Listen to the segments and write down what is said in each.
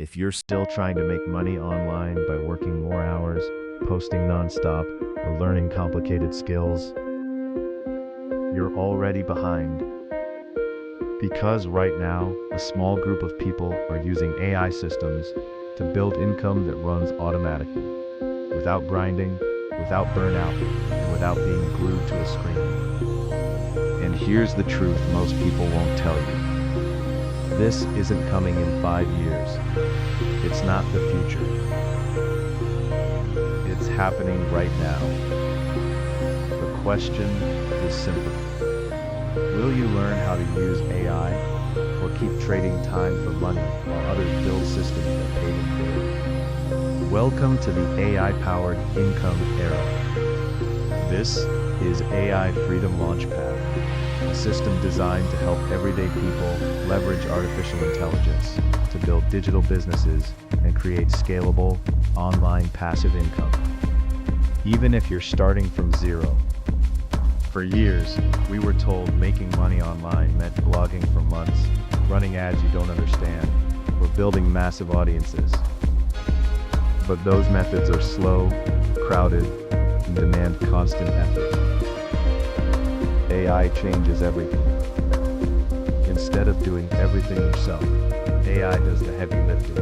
If you're still trying to make money online by working more hours, posting nonstop, or learning complicated skills, you're already behind. Because right now, a small group of people are using AI systems to build income that runs automatically, without grinding, without burnout, and without being glued to a screen. And here's the truth most people won't tell you. This isn't coming in 5 years. It's not the future. It's happening right now. The question is simple. Will you learn how to use AI, or keep trading time for money while others build systems that pay them big? Welcome to the AI-powered income era. This is AI Freedom Launchpad, a system designed to help everyday people leverage artificial intelligence to build digital businesses and create scalable, online passive income. Even if you're starting from zero. For years, we were told making money online meant blogging for months, running ads you don't understand, or building massive audiences. But those methods are slow, crowded, and demand constant effort. AI changes everything. Instead of doing everything yourself, AI does the heavy lifting.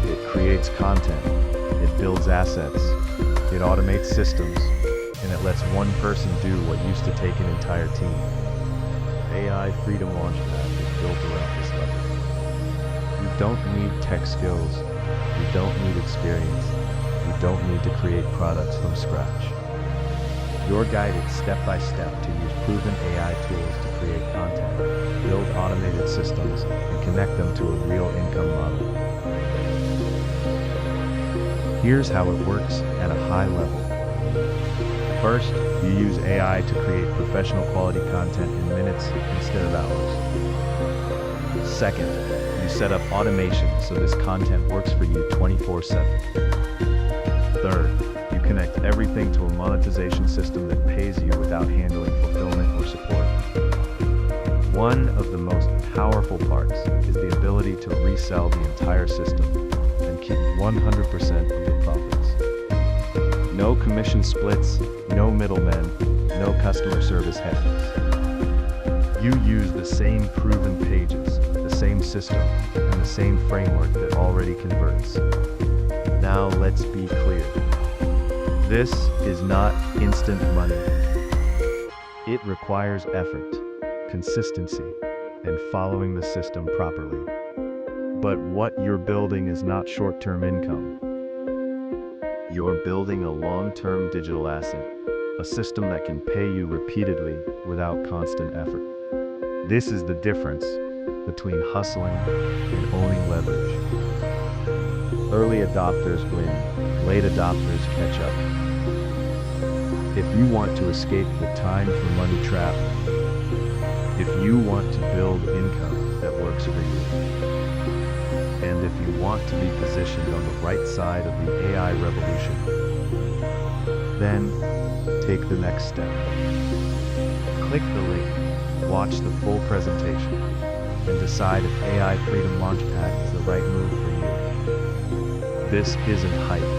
It creates content, it builds assets, it automates systems, and it lets one person do what used to take an entire team. AI Freedom Launchpad is built around this level. You don't need tech skills, you don't need experience, you don't need to create products from scratch. You're guided step by step to use proven AI tools to create content, build automated systems, and connect them to a real income model. Here's how it works at a high level. First, you use AI to create professional quality content in minutes instead of hours. Second, you set up automation so this content works for you 24/7. Third, you connect everything to a monetization system that pays you without handling fulfillment or support. One of the most powerful parts is the ability to resell the entire system and keep 100% of the profits. No commission splits, no middlemen, no customer service headaches. You use the same proven pages, the same system, and the same framework that already converts. Now let's be clear. This is not instant money. It requires effort, consistency, and following the system properly. But what you're building is not short-term income. You're building a long-term digital asset, a system that can pay you repeatedly without constant effort. This is the difference between hustling and owning leverage. Early adopters win, late adopters catch up. If you want to escape the time for money trap, if you want to build income that works for you, and if you want to be positioned on the right side of the AI revolution, then take the next step. Click the link, watch the full presentation, and decide if AI Freedom Launchpad is the right move for you. This isn't hype.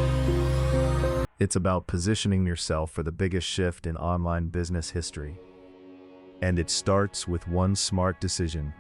It's about positioning yourself for the biggest shift in online business history. And it starts with one smart decision.